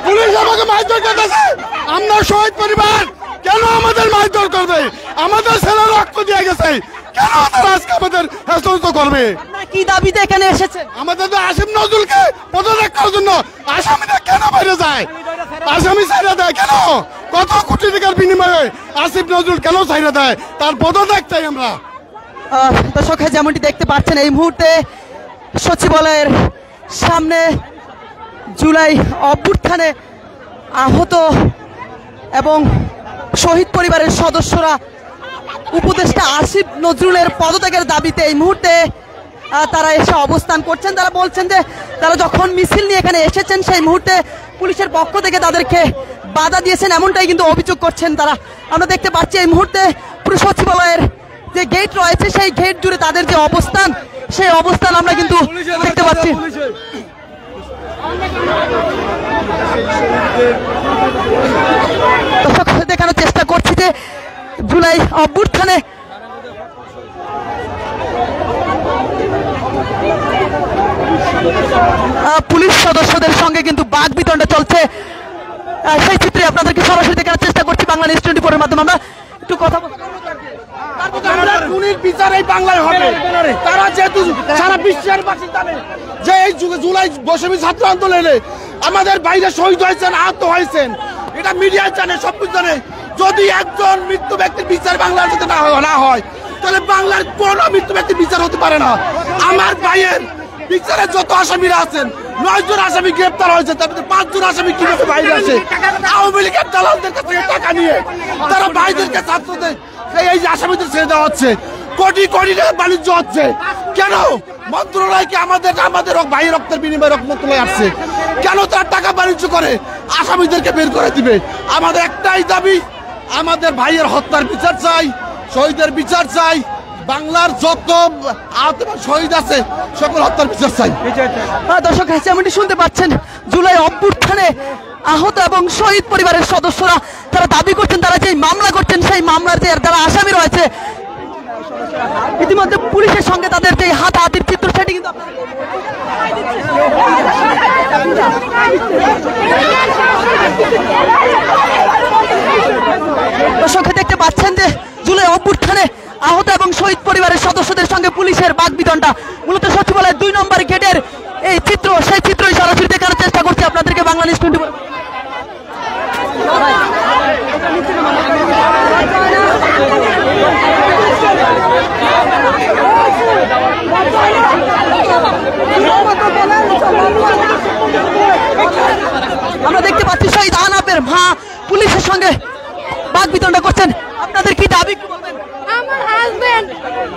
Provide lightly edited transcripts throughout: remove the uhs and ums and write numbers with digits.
Police আমাকে মারধর করতেছে। আমরা শহীদ পরিবার, কেন আমাদের মারধর করবে? আমাদের ছেলে রক্ত দিয়ে গেছে, কেন তারা আজকে আমাদের হেস্তন্ত করবে? কি দাবিতে এখানে এসেছেন? আমাদের তো আসিফ নজরুলকে পদত্যাগ করার জন্য। আসামিরা কেন বাইরে যায়? আসামি ছাইরা দেয় কেন? কত কোটি টাকার বিনিময়ে আসিফ নজরুল কেন ছাইরা দেয়? তার পদত্যাগ চাই আমরা। দর্শক, যেমনটি দেখতে পাচ্ছেন এই মুহূর্তে সচিবালয়ের সামনে জুলাই অভ্যুত্থানে আহত এবং শহীদ পরিবারের সদস্যরা উপদেষ্টা আসিফ নজরুলের পদত্যাগের দাবিতে এই মুহূর্তে তারা এসে অবস্থান করছেন। তারা বলছেন যে তারা যখন মিছিল নিয়ে এখানে এসেছেন সেই মুহূর্তে পুলিশের পক্ষ থেকে তাদেরকে বাধা দিয়েছেন, এমনটাই কিন্তু অভিযোগ করছেন তারা। আমরা দেখতে পাচ্ছি এই মুহূর্তে পুরো সচিবালয়ের যে গেট রয়েছে সেই গেট জুড়ে তাদের যে অবস্থান, সেই অবস্থান আমরা কিন্তু দেখতে পাচ্ছি। দর্শক, দেখানোর চেষ্টা করছি যে জুলাই অভ্যুত্থানে পুলিশ সদস্যদের সঙ্গে কিন্তু বাকবিতণ্ডা চলছে, সেই চিত্রে আপনাদেরকে সরাসরি দেখানোর চেষ্টা করছি বাংলা নিউজ 24 এর মাধ্যমে। আমরা একটু কথা বলবো। বিচার এই বাংলায় হবে। তারা যেহেতু সারা বিশ্বের বাসী জানে যে এই জুলাই বৈষম্য ছাত্র আন্দোলনে আমাদের বাইরে শহীদ হয়েছেন, আহত হয়েছেন, এটা মিডিয়ায় জানে, সবকিছু জানে। যদি একজন মৃত্যু ব্যক্তির বিচার বাংলার সাথে না হয় তাহলে বাংলার কোন মৃত্যু ব্যক্তির বিচার হতে পারে না। আমার ভাইয়ের বিচারে যত আসামিরা আছেন, 9 জন আসামি গ্রেপ্তার হয়েছে, তার মধ্যে 5 জন আসামি কিভাবে বাইরে আসে? আওয়ামী লীগের দালালদের কাছ থেকে টাকা নিয়ে তারা ভাইদেরকে, ছাত্রদের এই আসামিদের ছেড়ে দেওয়া হচ্ছে। কোটি কোটি টাকা বাণিজ্য হচ্ছে কেন? মন্ত্রণালয়কে আমাদের ভাই রক্তের বিনিময়ে রক্ত মন্ত্রণালয় আসছে কেন? তার টাকা বাণিজ্য করে আসামিদেরকে বের করে দিবে। আমাদের একটাই দাবি, আমাদের ভাইয়ের হত্যার বিচার চাই, শহীদের বিচার চাই, বাংলার যত আহত শহীদ আছে সকল হত্যার বিচার চাই। দর্শক, যেমনটি শুনতে পাচ্ছেন জুলাই অভ্যুত্থানে আহত এবং শহীদ পরিবারের সদস্যরা তারা দাবি করছেন, তারা যে মামলা করছেন সেই মামলার যে যারা আসামি রয়েছে, ইতিমধ্যে পুলিশের সঙ্গে তাদের যে হাতাহাতির চিত্র সেটি কিন্তু দর্শক দেখতে পাচ্ছেন যে জুলাই অভ্যুত্থানে আহত এবং শহীদ পরিবারের সদস্যদের সঙ্গে পুলিশের বাকবিতণ্ডা। মূলত সচিবালয়ের 2 নম্বর গেটের এই চিত্র, সেই চিত্রই সরাসরি দেখানোর চেষ্টা করছি আপনাদেরকে বাংলা নিউজ 24। আমরা দেখতে পাচ্ছি শহীদ আহনাফের মা পুলিশের সঙ্গে বাকবিতণ্ডা করছেন। আপনাদের কি দাবি? আমার হাজবেন্ড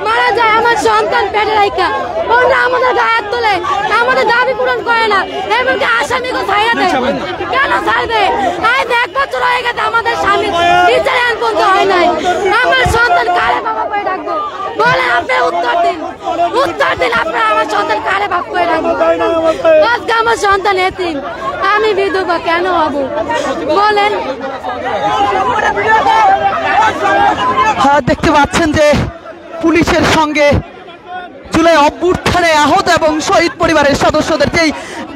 মারা যায়, আমার সন্তান পেটে রাখা, ওরা আমাদের গায়ে তোলে, আমাদের দাবি পূরণ করে না, এমনকি আসামিকে ছাইড়া দেয়। কেন ছাড়বে? আজ 1 বছর হয়ে গেছে আমাদের স্বামী বিচার আইন পর্যন্ত হয় নাই। আমার সন্তান কারে বাবা করে রাখবো বলে? আপনি উত্তর দিন, উত্তর দিন। আপনার আমার সন্তান কারে বাপ করে রাখবো? আজকে আমার সন্তান এতিম, আমি বিধবা কেন হব বলেন? দেখতে পাচ্ছেন যে পুলিশের সঙ্গে জুলাই অভ্যুত্থানে আহত এবং শহীদ পরিবারের সদস্যদের যেই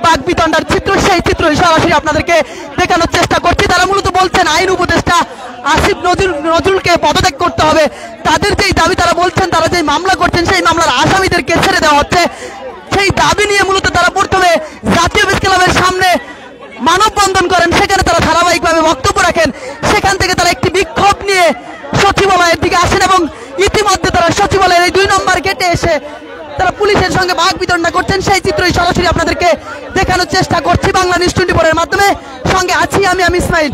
বাকবিতণ্ডার চিত্র, সেই চিত্রই সরাসরি আপনাদেরকে দেখানোর চেষ্টা করছি। তারা মূলত বলছেন আইন উপদেষ্টা আসিফ নজরুলকে পদত্যাগ করতে হবে। তাদের যেই দাবি, তারা বলছেন তারা যেই মামলা করছেন সেই মামলার আসামিদেরকে ছেড়ে দেওয়া হচ্ছে। সেই দাবি নিয়ে মূলত তারা প্রথমে জাতীয় প্রেস ক্লাবের সামনে মানববন্ধন করেন, সেখানে তারা ধারাবাহিকভাবে বক্তব্য রাখেন। সেখান থেকে তারা একটি বিক্ষোভ নিয়ে সচিবালয়ের দিকে আসেন এবং ইতিমধ্যে তারা সচিবালয়ের এই 2 নম্বর গেটে এসে তারা পুলিশের সঙ্গে বাকবিতণ্ডা করছেন। সেই চিত্রই সরাসরি আপনাদেরকে দেখানোর চেষ্টা করছি বাংলা নিউজ 24 এর মাধ্যমে। সঙ্গে আছি আমি ইসমাইল।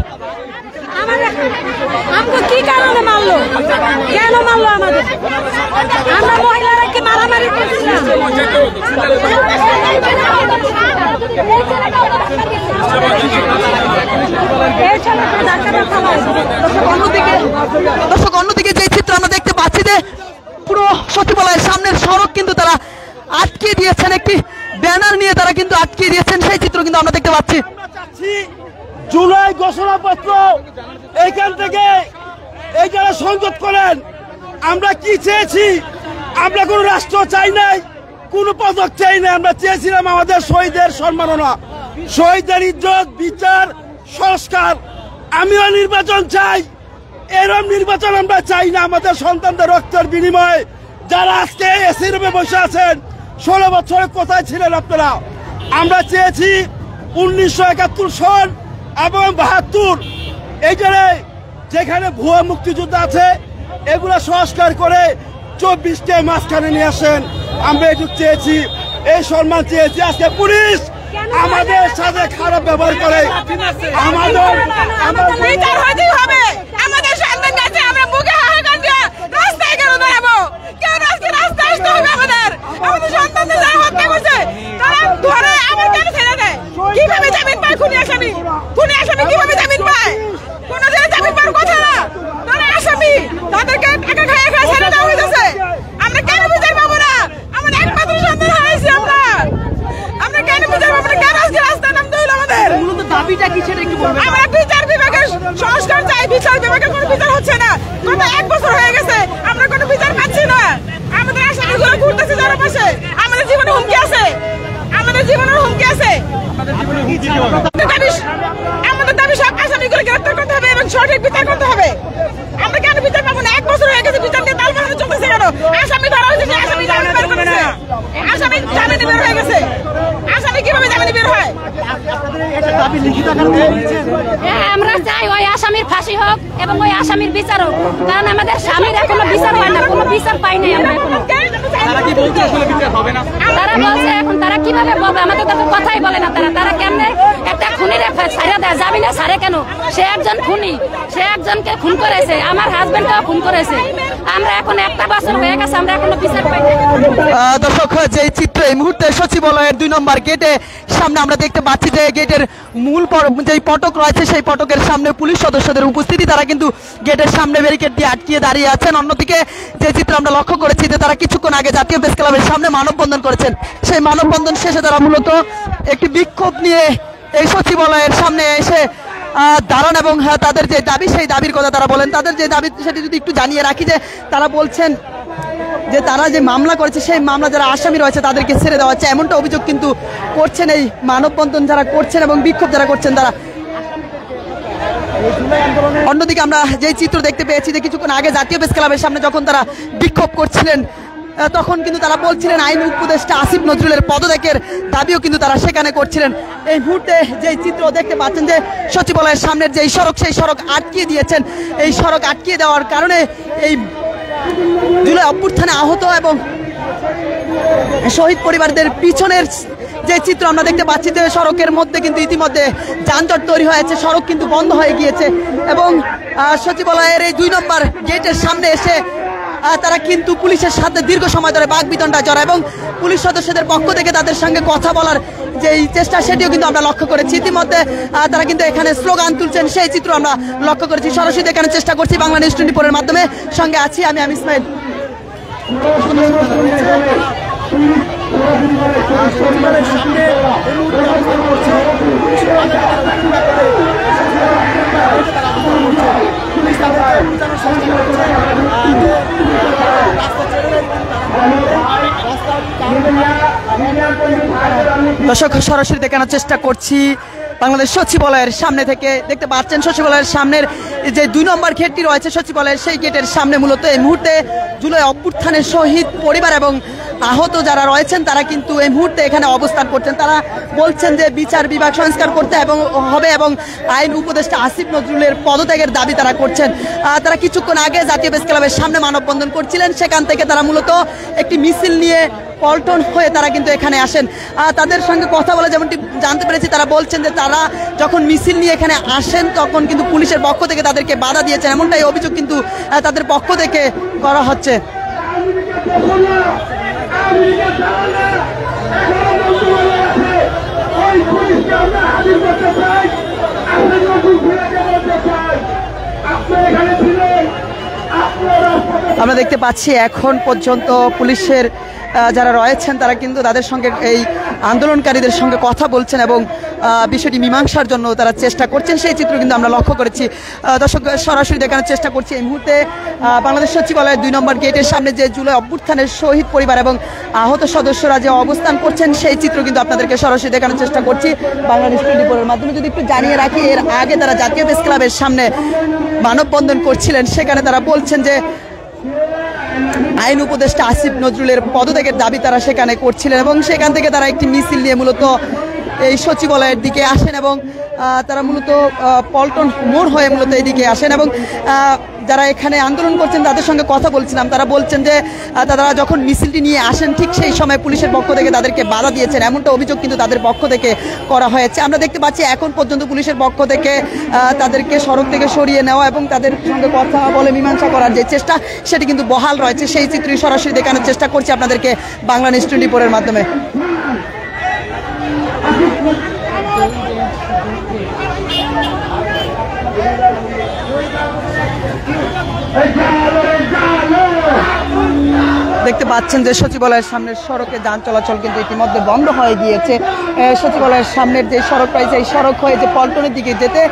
আমাকে কি কারণে মারলো? কেন মারলো আমাদের? আমরা মহিলারা কি মারামারি করছিলাম? দর্শক, অন্যদিকে যে চিত্র আমরা দেখতে পাচ্ছি যে পুরো সচিবালয়ের সামনের সড়ক কিন্তু তারা আটকে দিয়েছেন, একটি ব্যানার নিয়ে তারা কিন্তু আটকে দিয়েছেন, সেই চিত্র কিন্তু আমরা দেখতে পাচ্ছি। জুলাই ঘোষণাপত্র এইখান থেকে এই যারা সংযোগ করেন, আমরা কি চেয়েছি? আমরা কোন রাষ্ট্র চাই নাই, কোনো পদক চাই না, আমরা চেয়েছিলাম আমাদের শহীদের সম্মাননা, শহীদের ইজ্জত, বিচার, সংস্কার। আমিও নির্বাচন চাই, এরকম নির্বাচন আমরা চাই না। আমাদের সন্তানদের রক্তের বিনিময়ে যারা আজকে এসি রুমে বসে আছেন, 16 বছরে কোথায় ছিলেন আপনারা? আমরা চেয়েছি 1971 সন এবং 72 এই যেখানে ভুয়া মুক্তিযুদ্ধ আছে এগুলা সংস্কার করে 24কে মাঝখানে নিয়ে আসেন। আমরা এটুকু চেয়েছি, এই সম্মান চেয়েছি। আজকে পুলিশ আমাদের সাথে খারাপ ব্যবহার করে। আমাদের বিচার হতেই হবে। আমাদের সন্তান কাছে আমরা বুকে হাহাকার দিয়ে রাস্তায় কেন দাঁড়াবো? কেন আজকে রাস্তায় আসতে হবে? আমাদের সন্তানদের যারা হত্যা করছে তারা ধরে আমার কেন ছেড়ে দেয়? কিভাবে জামিন পায় খুনি আসামি? খুনি আসামি কিভাবে জামিন পায়? কোন জায়গায় জামিন পাওয়ার কথা না। তারা আসামি, তাদেরকে টাকা খাইয়ে ছেড়ে দেওয়া হয়েছে। আমরা কেন বিচার পাবো না? আমাদের একমাত্র সন্তান হারাইছি আমরা কেন বিচার পাবো না? কেন আজকে রাস্তায় নামতে হলো আমাদের? মূলত দাবিটা কি সেটা একটু বলবেন? আমরা বিচার বিভাগের সংস্কার চাই। বিচার বিভাগে কোনো বিচার হচ্ছে না। গত 1 বছর হয়ে গেছে আমরা কোনো বিচার পাচ্ছি না। আমাদের আসামিগুলো ঘুরতেছে চারপাশে। আমাদের জীবনে হুমকি আছে, আমাদের জীবনের হুমকি আছে। আমাদের দাবি সব আসামিগুলো গ্রেফতার করতে হবে এবং সঠিক বিচার করতে হবে। আমরা কেন বিচার পাবো না? 1 বছর হয়ে গেছে বিচার নিয়ে তালবাহানা চলতেছে কেন? আসামি ধরা হয়েছে, আসামি জামিনে বের করেছে, আসামি জামিনে বের হয়ে গেছে। আসামি কিভাবে জামিনে বের হয়? হ্যাঁ, আমরা চাই ওই আসামির ফাঁসি হোক এবং ওই আসামির বিচার হোক, কারণ আমাদের স্বামীর এখনো বিচার হয় না, কোনো বিচার পাই নাই আমরা এখনো। তারা বলছে এখন তারা কিভাবে বলবে? আমাদের তো কথাই বলে না তারা কেমনে একটা খুনির ছাড়া দেয়? জামিনে ছাড়ে কেন? সে একজন খুনি, সে একজনকে খুন করেছে, আমার হাজবেন্ডকেও খুন করেছে। আমরা এখন 1 বছর হয়ে গেছে, আমরা এখনো বিচার পাই না। দর্শক, যে চিত্র এই মুহূর্তে সচিবালয়ের 2 নম্বর গেটে সামনে আমরা দেখতে পাচ্ছি যে গেটের মূল যেই ফটক রয়েছে সেই ফটকের সামনে পুলিশ সদস্যদের উপস্থিতি। তারা কিন্তু গেটের সামনে ব্যারিকেড দিয়ে আটকিয়ে দাঁড়িয়ে আছেন। অন্যদিকে যে চিত্র আমরা লক্ষ্য করেছি যে তারা কিছুক্ষণ আগে জাতীয় প্রেস ক্লাবের সামনে মানববন্ধন করেছেন। সেই মানববন্ধন শেষে তারা মূলত একটি বিক্ষোভ নিয়ে এই সচিবালয়ের সামনে এসে দাঁড়ান এবং তাদের যে দাবি সেই দাবির কথা তারা বলেন। তাদের যে দাবি সেটি যদি একটু জানিয়ে রাখি যে তারা বলছেন যে তারা যে মামলা করেছে সেই মামলা যারা আসামি রয়েছে তাদেরকে ছেড়ে দেওয়া হচ্ছে, এমনটা অভিযোগ কিন্তু করছেন এই মানববন্ধন যারা করছেন এবং বিক্ষোভ যারা করছেন তারা। অন্যদিকে আমরা যে চিত্র দেখতে পেয়েছি যে কিছুক্ষণ আগে জাতীয় প্রেস ক্লাবের সামনে যখন তারা বিক্ষোভ করছিলেন তখন কিন্তু তারা বলছিলেন আইন উপদেষ্টা আসিফ নজরুলের পদত্যাগের দাবিও কিন্তু তারা সেখানে করছিলেন। এই মুহূর্তে যে চিত্র দেখতে পাচ্ছেন যে সচিবালয়ের সামনের যে সড়ক সেই সড়ক আটকিয়ে দিয়েছেন। এই সড়ক আটকিয়ে দেওয়ার কারণে এই জুলাই অভ্যুত্থানে আহত এবং শহীদ পরিবারদের পিছনের যে চিত্র আমরা দেখতে পাচ্ছি যে সড়কের মধ্যে কিন্তু ইতিমধ্যে যানজট তৈরি হয়েছে, সড়ক কিন্তু বন্ধ হয়ে গিয়েছে এবং সচিবালয়ের এই 2 নম্বর গেটের সামনে এসে তারা কিন্তু পুলিশের সাথে দীর্ঘ সময় ধরে বাকবিতণ্ডায় জড়ায় এবং পুলিশ সদস্যদের পক্ষ থেকে তাদের সঙ্গে কথা বলার যে চেষ্টা সেটিও কিন্তু আমরা লক্ষ্য করেছি। ইতিমধ্যে তারা কিন্তু এখানে স্লোগান তুলছেন, সেই চিত্র আমরা লক্ষ্য করেছি। সরাসরি এখানে চেষ্টা করছি বাংলা নিউজ 24 এর মাধ্যমে। সঙ্গে আছি আমি ইসমাইল। দর্শক, সরাসরি দেখানোর চেষ্টা করছি বাংলাদেশ সচিবালয়ের সামনে থেকে। দেখতে পাচ্ছেন সচিবালয়ের সামনের যে 2 নম্বর গেটটি রয়েছে সচিবালয়ের সেই গেটের সামনে মূলত এই মুহূর্তে জুলাই অভ্যুত্থানের শহীদ পরিবার এবং আহত যারা রয়েছেন তারা কিন্তু এই মুহূর্তে এখানে অবস্থান করছেন। তারা বলছেন যে বিচার বিভাগ সংস্কার করতে হবে এবং আইন উপদেষ্টা আসিফ নজরুলের পদত্যাগের দাবি তারা করছেন। তারা কিছুক্ষণ আগে জাতীয় প্রেস ক্লাবের সামনে মানববন্ধন করছিলেন, সেখান থেকে তারা মূলত একটি মিছিল নিয়ে পল্টন হয়ে তারা কিন্তু এখানে আসেন। তাদের সঙ্গে কথা বলে যেমনটি জানতে পেরেছি তারা বলছেন যে তারা যখন মিছিল নিয়ে এখানে আসেন তখন কিন্তু পুলিশের পক্ষ থেকে তাদেরকে বাধা দিয়েছেন, এমনটাই অভিযোগ কিন্তু তাদের পক্ষ থেকে করা হচ্ছে। আমরা দেখতে পাচ্ছি এখন পর্যন্ত পুলিশের যারা রয়েছেন তারা কিন্তু তাদের সঙ্গে এই আন্দোলনকারীদের সঙ্গে কথা বলছেন এবং বিষয়টি মীমাংসার জন্য তারা চেষ্টা করছেন, সেই চিত্র কিন্তু আমরা লক্ষ্য করেছি। দর্শক সরাসরি দেখানোর চেষ্টা করছি এই মুহূর্তে বাংলাদেশ সচিবালয়ের 2 নম্বর গেটের সামনে যে জুলাই অভ্যুত্থানের শহীদ পরিবার এবং আহত সদস্যরা যে অবস্থান করছেন সেই চিত্র কিন্তু আপনাদেরকে সরাসরি দেখানোর চেষ্টা করছি বাংলাদেশ 24-এর মাধ্যমে। যদি একটু জানিয়ে রাখি, এর আগে তারা জাতীয় প্রেস ক্লাবের সামনে মানববন্ধন করছিলেন, সেখানে তারা বলছেন যে আইন উপদেষ্টা আসিফ নজরুলের পদত্যাগের দাবি তারা সেখানে করছিলেন এবং সেখান থেকে তারা একটি মিছিল নিয়ে মূলত এই সচিবালয়ের দিকে আসেন এবং তারা মূলত পল্টন মোড় হয়ে মূলত এইদিকে আসেন এবং যারা এখানে আন্দোলন করছেন তাদের সঙ্গে কথা বলছিলাম, তারা বলছেন যে তারা যখন মিছিলটি নিয়ে আসেন ঠিক সেই সময় পুলিশের পক্ষ থেকে তাদেরকে বাধা দিয়েছেন, এমনটা অভিযোগ কিন্তু তাদের পক্ষ থেকে করা হয়েছে। আমরা দেখতে পাচ্ছি এখন পর্যন্ত পুলিশের পক্ষ থেকে তাদেরকে সড়ক থেকে সরিয়ে নেওয়া এবং তাদের সঙ্গে কথা বলে মীমাংসা করার যে চেষ্টা সেটি কিন্তু বহাল রয়েছে। সেই চিত্রই সরাসরি দেখানোর চেষ্টা করছি আপনাদেরকে বাংলাদেশ 24-এর মাধ্যমে। দেখতে পাচ্ছেন যে সচিবালয়ের সামনের সড়কে যান চলাচল কিন্তু ইতিমধ্যে বন্ধ হয়ে গিয়েছে। সচিবালয়ের সামনের যে সড়ক রয়েছে এই সড়ক হয়ে যে পল্টনের দিকে যেতে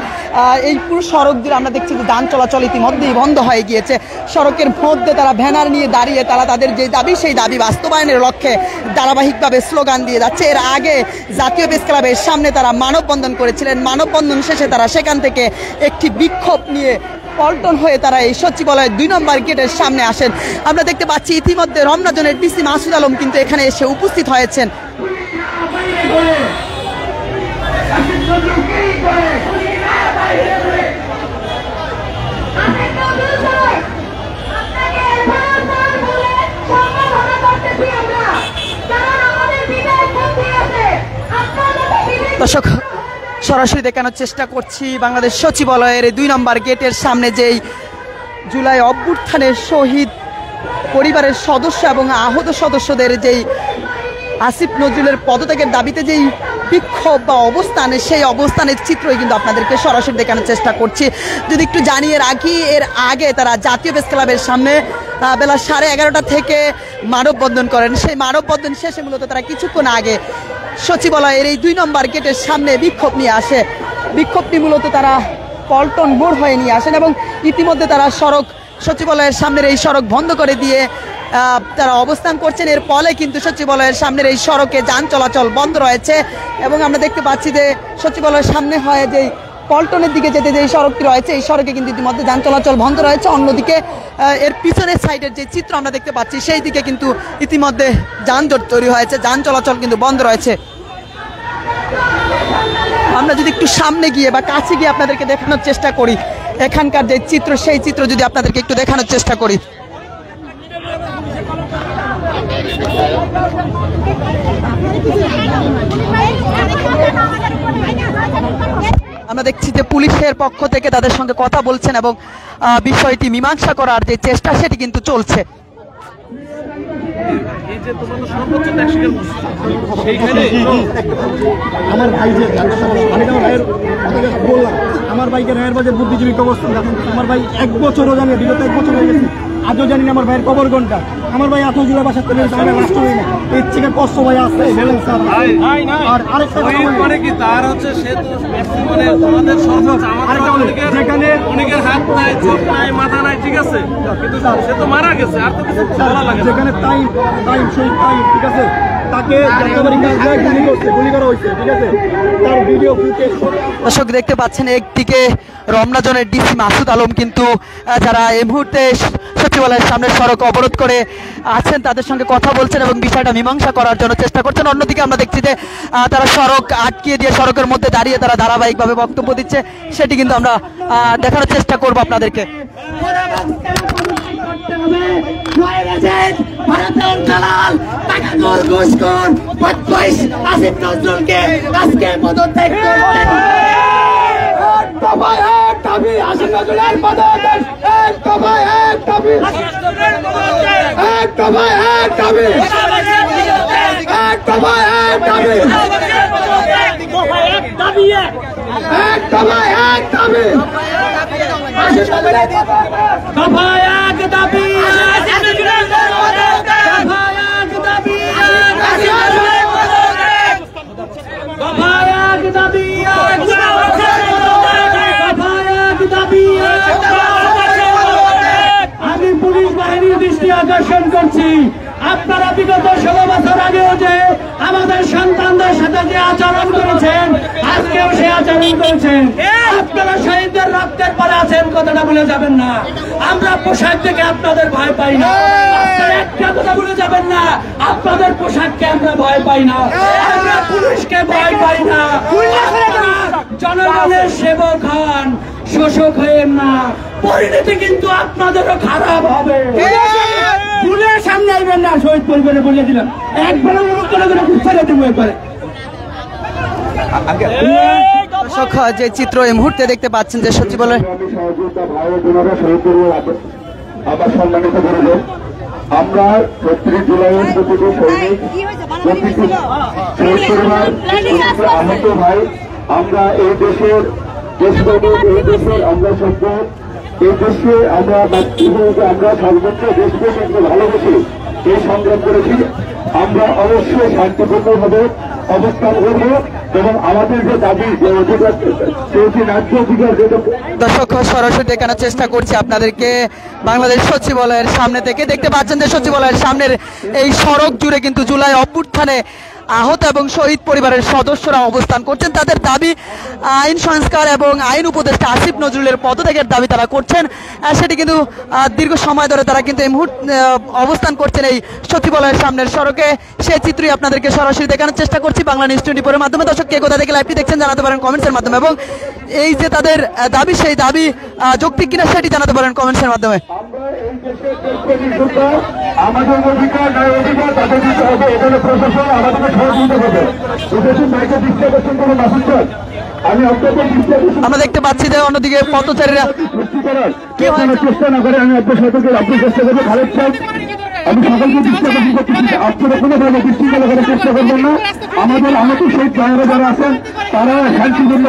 এই পুরো সড়ক জুড়ে আমরা দেখছি যে যান চলাচল ইতিমধ্যেই বন্ধ হয়ে গিয়েছে। সড়কের মধ্যে তারা ব্যানার নিয়ে দাঁড়িয়ে তারা তাদের যে দাবি সেই দাবি বাস্তবায়নের লক্ষ্যে ধারাবাহিকভাবে স্লোগান দিয়ে যাচ্ছে। এর আগে জাতীয় প্রেস ক্লাবের সামনে তারা মানববন্ধন করেছিলেন, মানববন্ধন শেষে তারা সেখান থেকে একটি বিক্ষোভ নিয়ে পল্টন হয়ে তারা এই সচিবালয়ের 2 নম্বর গেটের সামনে আসেন। আমরা দেখতে পাচ্ছি ইতিমধ্যে রমনা জোনের ডিসি মাসুদ আলম কিন্তু এখানে এসে উপস্থিত হয়েছেন। দর্শক সরাসরি দেখানোর চেষ্টা করছি বাংলাদেশ সচিবালয়ের 2 নম্বর গেটের সামনে যেই জুলাই অভ্যুত্থানের শহীদ পরিবারের সদস্য এবং আহত সদস্যদের যেই আসিফ নজরুলের পদত্যাগের দাবিতে যেই বিক্ষোভ বা অবস্থান, সেই অবস্থানের চিত্রই কিন্তু আপনাদেরকে সরাসরি দেখানোর চেষ্টা করছি। যদি একটু জানিয়ে রাখি, এর আগে তারা জাতীয় প্রেস ক্লাবের সামনে বেলা 11:30 থেকে মানববন্ধন করেন। সেই মানববন্ধন শেষে মূলত তারা কিছুক্ষণ আগে সচিবালয়ের এই 2 নম্বর গেটের সামনে বিক্ষোভ নিয়ে আসে। বিক্ষোভটি মূলত তারা পল্টন মোড় হয়ে নিয়ে আসেন এবং ইতিমধ্যে তারা সচিবালয়ের সামনের এই সড়ক বন্ধ করে দিয়ে তারা অবস্থান করছেন। এর ফলে কিন্তু সচিবালয়ের সামনের এই সড়কে যান চলাচল বন্ধ রয়েছে এবং আমরা দেখতে পাচ্ছি যে সচিবালয়ের সামনে হয়ে যে পল্টনের দিকে যেতে যে সড়কটি রয়েছে এই সড়কে কিন্তু ইতিমধ্যে যান চলাচল বন্ধ রয়েছে। অন্যদিকে এর পিছনের সাইডের যে চিত্র আমরা দেখতে পাচ্ছি সেই দিকে কিন্তু ইতিমধ্যে যানজট তৈরি হয়েছে, যান চলাচল কিন্তু বন্ধ রয়েছে। আমরা যদি একটু সামনে গিয়ে বা কাছে গিয়ে আপনাদেরকে দেখানোর চেষ্টা করি এখানকার যে চিত্র, সেই চিত্র যদি আপনাদেরকে একটু দেখানোর চেষ্টা করি। আমরা দেখছি যে পুলিশের পক্ষ থেকে তাদের সঙ্গে কথা বলছেন এবং বিষয়টি মীমাংসা করার যে চেষ্টা সেটি কিন্তু চলছে। আমার ভাই যে আমার ভাইকে রায়ের বাজার বুদ্ধিজীবী কবরস্থান, আমার ভাই 1 বছরও জানি, বিগত 1 বছর হয়ে গেছে, আজও জানি না আমার ভাইয়ের কবর কোনটা। আমার ভাই আত্মজুলা বাসার থেকে রাষ্ট্র হই না, এর থেকে কষ্ট ভাই আসছে বলেন স্যার। আর আরেকটা মানে কি তার হচ্ছে সে তো মানে তোমাদের সরকার আমাদের যেখানে অনেকের হাত নাই, চোখ নাই, মাথা নাই, ঠিক আছে, কিন্তু সে তো মারা গেছে, আর তো কিছু বলা লাগে যেখানে টাইম শহীদ টাইম, ঠিক আছে, তাকে গুলি করা হয়েছে, ঠিক আছে, তার ভিডিও ফুটেজ। দর্শক দেখতে পাচ্ছেন একদিকে রমনা জোনের ডিসি মাসুদ আলম কিন্তু যারা এই মুহূর্তে সচিবালয়ের সামনে সড়ক অবরোধ করে আছেন তাদের সঙ্গে কথা বলছেন এবং বিষয়টা মীমাংসা করার জন্য চেষ্টা করছেন। অন্যদিকে আমরা দেখছি যে তারা সড়ক আটকিয়ে দিয়ে সড়কের মধ্যে দাঁড়িয়ে তারা ধারাবাহিকভাবে বক্তব্য দিচ্ছে, সেটি কিন্তু আমরা দেখানোর চেষ্টা করবো আপনাদেরকে। দাবি বলছি, আপনারা বিগত 16 বছর আগেও যে আমাদের সন্তানদের সাথে যে আচরণ করেছেন, আজকেও সে আচরণ করেছেন। আপনারা শহীদদের রক্তের পরে আছেন, কথাটা ভুলে যাবেন না। আমরা পোশাক থেকে আপনাদের ভয় পাই না। আপনারা একটা কথা ভুলে যাবেন না, আপনাদের পোশাককে আমরা ভয় পাই না, আমরা পুলিশকে ভয় পাই না। আপনারা জনগণের সেবক হন, শোষক হয়েন না। পরিণতি কিন্তু আপনাদেরও খারাপ হবে। ভুলের সামনে আসবেন না, শহীদ পরিবারে বলে দিলাম, একবার ছেড়ে দেবো একবারে। দর্শক, যে চিত্র এই মুহূর্তে দেখতে পাচ্ছেন যে সচিবালয় আমার সম্মানিত গুরুজন, আমরা ৩৬ জুলাইয়ের প্রতিটি সৈনিক, প্রতিটি শহীদ পরিবার, আহত ভাই, আমরা এই দেশের দেশপ্রেমিক, এই দেশের আমরা সভ্য, এই দেশে আমরা মাতৃভূমিকে আমরা সর্বোচ্চ দেশপ্রেমিককে ভালোবেসে এই সংগ্রাম করেছি। আমরা অবশ্যই শান্তিপূর্ণভাবে অবস্থান করব এবং আমাদের যে দাবি, যে অধিকার, সেই ন্যায্য অধিকার, যেটা দর্শক সরাসরি দেখানোর চেষ্টা করছি আপনাদেরকে বাংলাদেশ সচিবালয়ের সামনে থেকে। দেখতে পাচ্ছেন যে সচিবালয়ের সামনের এই সড়ক জুড়ে কিন্তু জুলাই অভ্যুত্থানে আহত এবং শহীদ পরিবারের সদস্যরা অবস্থান করছেন। তাদের দাবি আইন সংস্কার এবং আইন উপদেষ্টা আসিফ নজরুলের পদত্যাগের দাবি তারা করছেন। সেটি কিন্তু দীর্ঘ সময় ধরে তারা কিন্তু এই মুহূর্তে অবস্থান করছেন এই সচিবালয়ের সামনের সড়কে। সেই চিত্রই আপনাদেরকে সরাসরি দেখানোর চেষ্টা করছি বাংলা নিউজ 24 এর মাধ্যমে। দর্শক, কে কোথা থেকে লাইভটি দেখছেন জানাতে পারেন কমেন্টসের মাধ্যমে, এবং এই যে তাদের দাবি, সেই দাবি যৌক্তিক কিনা সেটি জানাতে পারেন কমেন্টসের মাধ্যমে। আমাদের অধিকার, ন্যায় অধিকার তাদের দিতে হবে। এখানে প্রশাসন আমাদেরকে সহযোগিতা করবে। আমি আমরা দেখতে পাচ্ছি যে অন্যদিকে পথচারীরা চেষ্টা না করে আমি আপনার সতর্কের আপনি চেষ্টা করবো। খালেদ সাহেব, আমি সকলকে চেষ্টা করছি, আপনারা কোনোভাবে বিশৃঙ্খলা করার চেষ্টা করবেন না। আমাদের শহীদ ভাইয়েরা যারা আছেন তারা শান্তিপূর্ণ